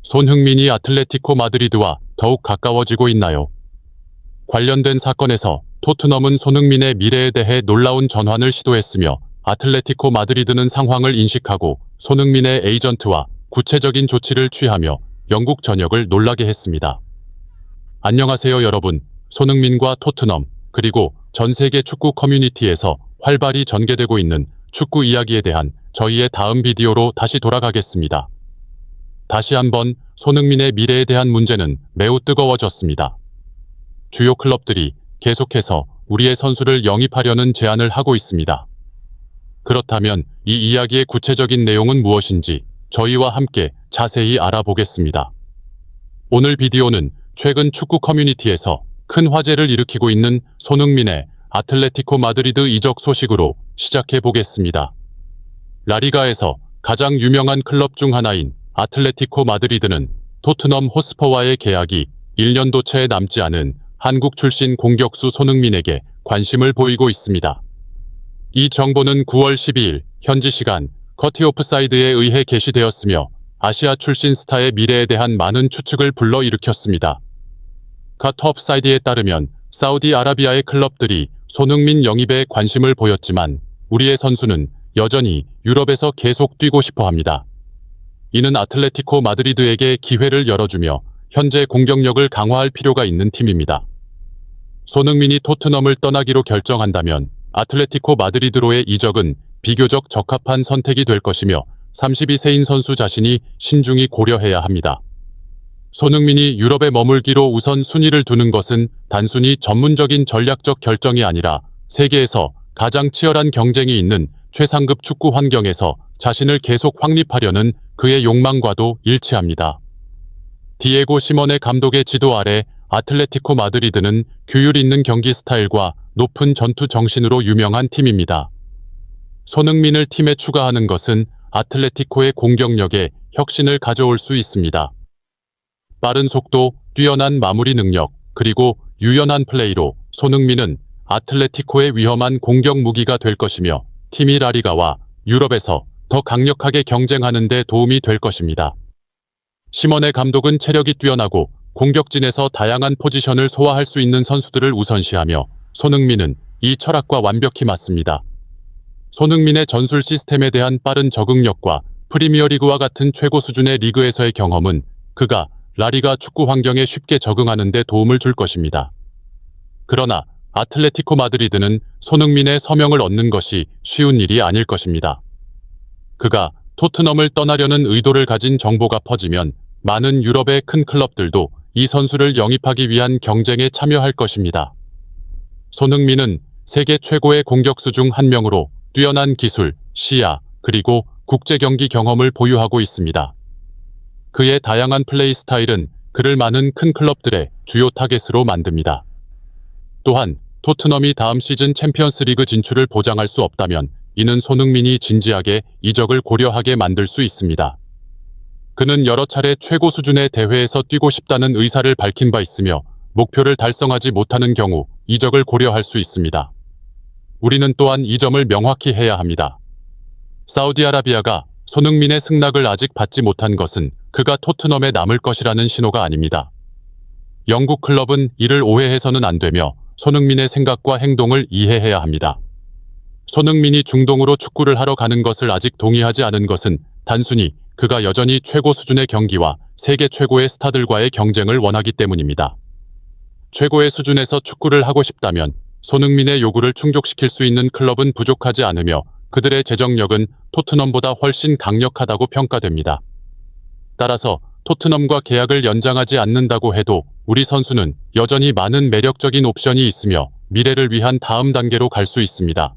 손흥민이 아틀레티코 마드리드와 더욱 가까워지고 있나요? 관련된 사건에서 토트넘은 손흥민의 미래에 대해 놀라운 전환을 시도했으며 아틀레티코 마드리드는 상황을 인식하고 손흥민의 에이전트와 구체적인 조치를 취하며 영국 전역을 놀라게 했습니다. 안녕하세요 여러분. 손흥민과 토트넘 그리고 전 세계 축구 커뮤니티에서 활발히 전개되고 있는 축구 이야기에 대한 저희의 다음 비디오로 다시 돌아가겠습니다. 다시 한번 손흥민의 미래에 대한 문제는 매우 뜨거워졌습니다. 주요 클럽들이 계속해서 우리의 선수를 영입하려는 제안을 하고 있습니다. 그렇다면 이 이야기의 구체적인 내용은 무엇인지 저희와 함께 자세히 알아보겠습니다. 오늘 비디오는 최근 축구 커뮤니티에서 큰 화제를 일으키고 있는 손흥민의 아틀레티코 마드리드 이적 소식으로 시작해 보겠습니다. 라리가에서 가장 유명한 클럽 중 하나인 아틀레티코 마드리드는 토트넘 호스퍼와의 계약이 1년도 채 남지 않은 한국 출신 공격수 손흥민에게 관심을 보이고 있습니다. 이 정보는 9월 12일 현지 시간 커티 오프사이드에 의해 게시되었으며 아시아 출신 스타의 미래에 대한 많은 추측을 불러일으켰습니다. 커티 오프사이드에 따르면 사우디아라비아의 클럽들이 손흥민 영입에 관심을 보였지만 우리의 선수는 여전히 유럽에서 계속 뛰고 싶어 합니다. 이는 아틀레티코 마드리드에게 기회를 열어주며 현재 공격력을 강화할 필요가 있는 팀입니다. 손흥민이 토트넘을 떠나기로 결정한다면 아틀레티코 마드리드로의 이적은 비교적 적합한 선택이 될 것이며 32세인 선수 자신이 신중히 고려해야 합니다. 손흥민이 유럽에 머물기로 우선 순위를 두는 것은 단순히 전문적인 전략적 결정이 아니라 세계에서 가장 치열한 경쟁이 있는 최상급 축구 환경에서 자신을 계속 확립하려는 그의 욕망과도 일치합니다. 디에고 시모네 감독의 지도 아래 아틀레티코 마드리드는 규율 있는 경기 스타일과 높은 전투 정신으로 유명한 팀입니다. 손흥민을 팀에 추가하는 것은 아틀레티코의 공격력에 혁신을 가져올 수 있습니다. 빠른 속도, 뛰어난 마무리 능력, 그리고 유연한 플레이로 손흥민은 아틀레티코의 위험한 공격 무기가 될 것이며 팀이 라리가와 유럽에서 더 강력하게 경쟁하는 데 도움이 될 것입니다. 시모네 감독은 체력이 뛰어나고 공격진에서 다양한 포지션을 소화할 수 있는 선수들을 우선시하며 손흥민은 이 철학과 완벽히 맞습니다. 손흥민의 전술 시스템에 대한 빠른 적응력과 프리미어리그와 같은 최고 수준의 리그에서의 경험은 그가 라리가 축구 환경에 쉽게 적응하는 데 도움을 줄 것입니다. 그러나 아틀레티코 마드리드는 손흥민의 서명을 얻는 것이 쉬운 일이 아닐 것입니다. 그가 토트넘을 떠나려는 의도를 가진 정보가 퍼지면 많은 유럽의 큰 클럽들도 이 선수를 영입하기 위한 경쟁에 참여할 것입니다. 손흥민은 세계 최고의 공격수 중 한 명으로 뛰어난 기술, 시야, 그리고 국제 경기 경험을 보유하고 있습니다. 그의 다양한 플레이 스타일은 그를 많은 큰 클럽들의 주요 타겟으로 만듭니다. 또한 토트넘이 다음 시즌 챔피언스 리그 진출을 보장할 수 없다면 이는 손흥민이 진지하게 이적을 고려하게 만들 수 있습니다. 그는 여러 차례 최고 수준의 대회에서 뛰고 싶다는 의사를 밝힌 바 있으며 목표를 달성하지 못하는 경우 이적을 고려할 수 있습니다. 우리는 또한 이 점을 명확히 해야 합니다. 사우디아라비아가 손흥민의 승낙을 아직 받지 못한 것은 그가 토트넘에 남을 것이라는 신호가 아닙니다. 영국 클럽은 이를 오해해서는 안 되며 손흥민의 생각과 행동을 이해해야 합니다. 손흥민이 중동으로 축구를 하러 가는 것을 아직 동의하지 않은 것은 단순히 그가 여전히 최고 수준의 경기와 세계 최고의 스타들과의 경쟁을 원하기 때문입니다. 최고의 수준에서 축구를 하고 싶다면 손흥민의 요구를 충족시킬 수 있는 클럽은 부족하지 않으며 그들의 재정력은 토트넘보다 훨씬 강력하다고 평가됩니다. 따라서 토트넘과 계약을 연장하지 않는다고 해도 우리 선수는 여전히 많은 매력적인 옵션이 있으며 미래를 위한 다음 단계로 갈 수 있습니다.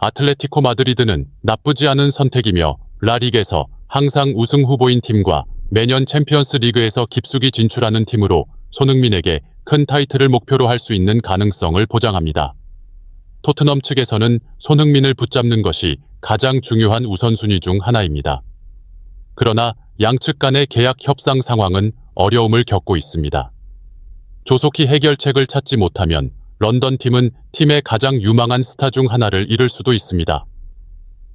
아틀레티코 마드리드는 나쁘지 않은 선택이며 라리게에서 항상 우승 후보인 팀과 매년 챔피언스 리그에서 깊숙이 진출하는 팀으로 손흥민에게 큰 타이틀을 목표로 할 수 있는 가능성을 보장합니다. 토트넘 측에서는 손흥민을 붙잡는 것이 가장 중요한 우선순위 중 하나입니다. 그러나 양측 간의 계약 협상 상황은 어려움을 겪고 있습니다. 조속히 해결책을 찾지 못하면 런던 팀은 팀의 가장 유망한 스타 중 하나를 잃을 수도 있습니다.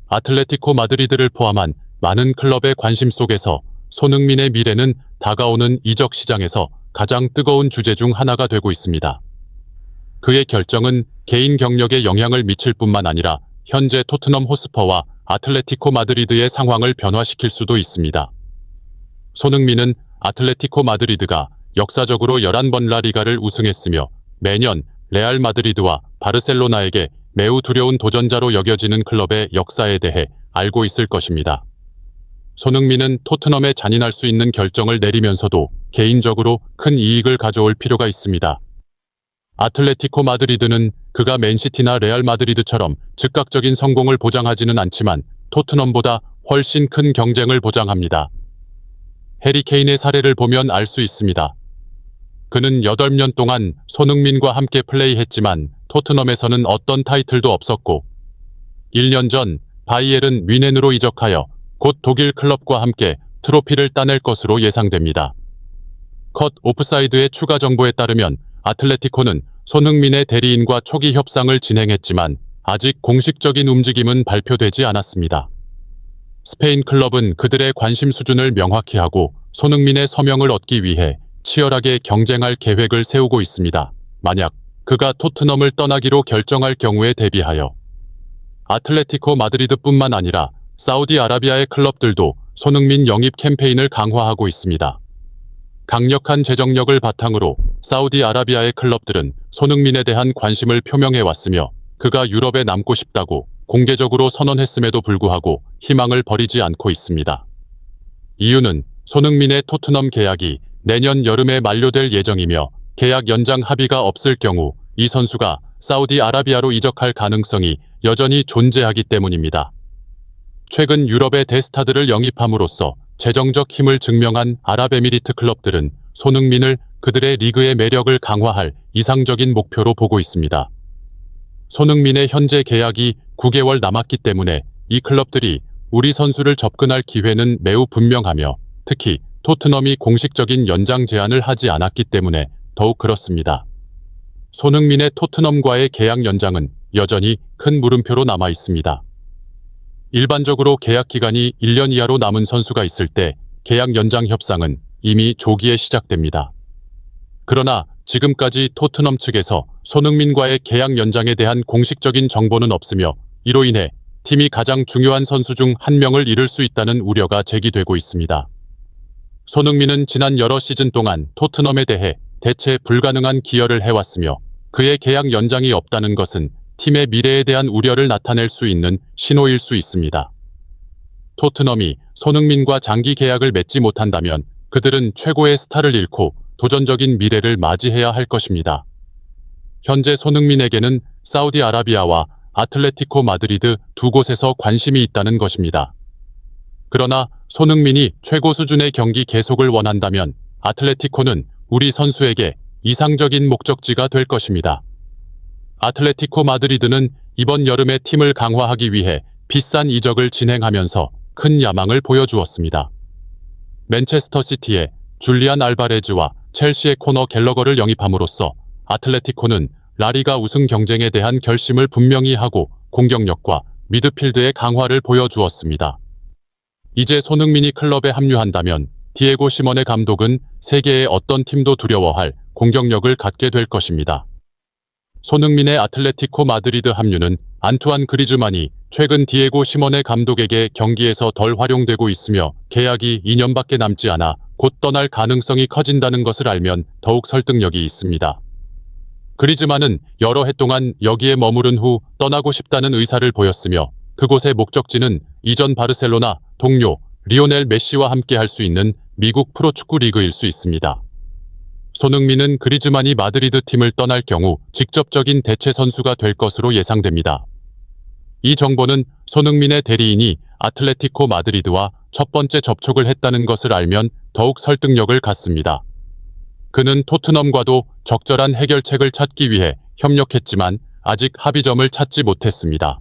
아틀레티코 마드리드를 포함한 많은 클럽의 관심 속에서 손흥민의 미래는 다가오는 이적 시장에서 가장 뜨거운 주제 중 하나가 되고 있습니다. 그의 결정은 개인 경력에 영향을 미칠 뿐만 아니라 현재 토트넘 호스퍼와 아틀레티코 마드리드의 상황을 변화시킬 수도 있습니다. 손흥민은 아틀레티코 마드리드가 역사적으로 11번 라리가를 우승했으며 매년 레알 마드리드와 바르셀로나에게 매우 두려운 도전자로 여겨지는 클럽의 역사에 대해 알고 있을 것입니다. 손흥민은 토트넘에 잔인할 수 있는 결정을 내리면서도 개인적으로 큰 이익을 가져올 필요가 있습니다. 아틀레티코 마드리드는 그가 맨시티나 레알 마드리드처럼 즉각적인 성공을 보장하지는 않지만 토트넘보다 훨씬 큰 경쟁을 보장합니다. 해리 케인의 사례를 보면 알 수 있습니다. 그는 8년 동안 손흥민과 함께 플레이했지만 토트넘에서는 어떤 타이틀도 없었고 1년 전 바이에른 뮌헨으로 이적하여 곧 독일 클럽과 함께 트로피를 따낼 것으로 예상됩니다. 컷 오프사이드의 추가 정보에 따르면 아틀레티코는 손흥민의 대리인과 초기 협상을 진행했지만 아직 공식적인 움직임은 발표되지 않았습니다. 스페인 클럽은 그들의 관심 수준을 명확히 하고 손흥민의 서명을 얻기 위해 치열하게 경쟁할 계획을 세우고 있습니다. 만약 그가 토트넘을 떠나기로 결정할 경우에 대비하여 아틀레티코 마드리드뿐만 아니라 사우디아라비아의 클럽들도 손흥민 영입 캠페인을 강화하고 있습니다. 강력한 재정력을 바탕으로 사우디아라비아의 클럽들은 손흥민에 대한 관심을 표명해왔으며 그가 유럽에 남고 싶다고 공개적으로 선언했음에도 불구하고 희망을 버리지 않고 있습니다. 이유는 손흥민의 토트넘 계약이 내년 여름에 만료될 예정이며 계약 연장 합의가 없을 경우 이 선수가 사우디아라비아로 이적할 가능성이 여전히 존재하기 때문입니다. 최근 유럽의 대스타들을 영입함으로써 재정적 힘을 증명한 아랍에미리트 클럽들은 손흥민을 그들의 리그의 매력을 강화할 이상적인 목표로 보고 있습니다. 손흥민의 현재 계약이 9개월 남았기 때문에 이 클럽들이 우리 선수를 접근할 기회는 매우 분명하며 특히 토트넘이 공식적인 연장 제안을 하지 않았기 때문에 더욱 그렇습니다. 손흥민의 토트넘과의 계약 연장은 여전히 큰 물음표로 남아 있습니다. 일반적으로 계약 기간이 1년 이하로 남은 선수가 있을 때 계약 연장 협상은 이미 조기에 시작됩니다. 그러나 지금까지 토트넘 측에서 손흥민과의 계약 연장에 대한 공식적인 정보는 없으며 이로 인해 팀이 가장 중요한 선수 중 한 명을 잃을 수 있다는 우려가 제기되고 있습니다. 손흥민은 지난 여러 시즌 동안 토트넘에 대해 대체 불가능한 기여를 해왔으며 그의 계약 연장이 없다는 것은 팀의 미래에 대한 우려를 나타낼 수 있는 신호일 수 있습니다. 토트넘이 손흥민과 장기 계약을 맺지 못한다면 그들은 최고의 스타를 잃고 도전적인 미래를 맞이해야 할 것입니다. 현재 손흥민에게는 사우디아라비아와 아틀레티코 마드리드 두 곳에서 관심이 있다는 것입니다. 그러나 손흥민이 최고 수준의 경기 계속을 원한다면 아틀레티코는 우리 선수에게 이상적인 목적지가 될 것입니다. 아틀레티코 마드리드는 이번 여름에 팀을 강화하기 위해 비싼 이적을 진행하면서 큰 야망을 보여주었습니다. 맨체스터 시티의 줄리안 알바레즈와 첼시의 코너 갤러거를 영입함으로써 아틀레티코는 라리가 우승 경쟁에 대한 결심을 분명히 하고 공격력과 미드필드의 강화를 보여주었습니다. 이제 손흥민이 클럽에 합류한다면 디에고 시몬의 감독은 세계의 어떤 팀도 두려워할 공격력을 갖게 될 것입니다. 손흥민의 아틀레티코 마드리드 합류는 안투안 그리즈만이 최근 디에고 시몬의 감독에게 경기에서 덜 활용되고 있으며 계약이 2년밖에 남지 않아 곧 떠날 가능성이 커진다는 것을 알면 더욱 설득력이 있습니다. 그리즈만은 여러 해 동안 여기에 머무른 후 떠나고 싶다는 의사를 보였으며 그곳의 목적지는 이전 바르셀로나 동료 리오넬 메시와 함께 할 수 있는 미국 프로축구 리그일 수 있습니다. 손흥민은 그리즈만이 마드리드 팀을 떠날 경우 직접적인 대체 선수가 될 것으로 예상됩니다. 이 정보는 손흥민의 대리인이 아틀레티코 마드리드와 첫 번째 접촉을 했다는 것을 알면 더욱 설득력을 갖습니다. 그는 토트넘과도 적절한 해결책을 찾기 위해 협력했지만 아직 합의점을 찾지 못했습니다.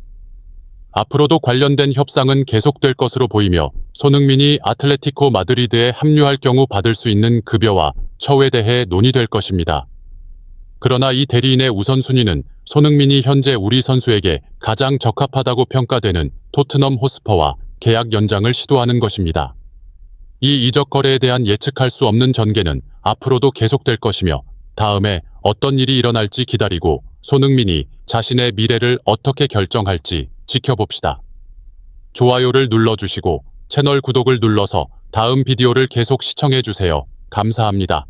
앞으로도 관련된 협상은 계속될 것으로 보이며 손흥민이 아틀레티코 마드리드에 합류할 경우 받을 수 있는 급여와 처우에 대해 논의될 것입니다. 그러나 이 대리인의 우선순위는 손흥민이 현재 우리 선수에게 가장 적합하다고 평가되는 토트넘 호스퍼와 계약 연장을 시도하는 것입니다. 이 이적 거래에 대한 예측할 수 없는 전개는 앞으로도 계속될 것이며 다음에 어떤 일이 일어날지 기다리고 손흥민이 자신의 미래를 어떻게 결정할지 지켜봅시다. 좋아요를 눌러주시고 채널 구독을 눌러서 다음 비디오를 계속 시청해주세요. 감사합니다.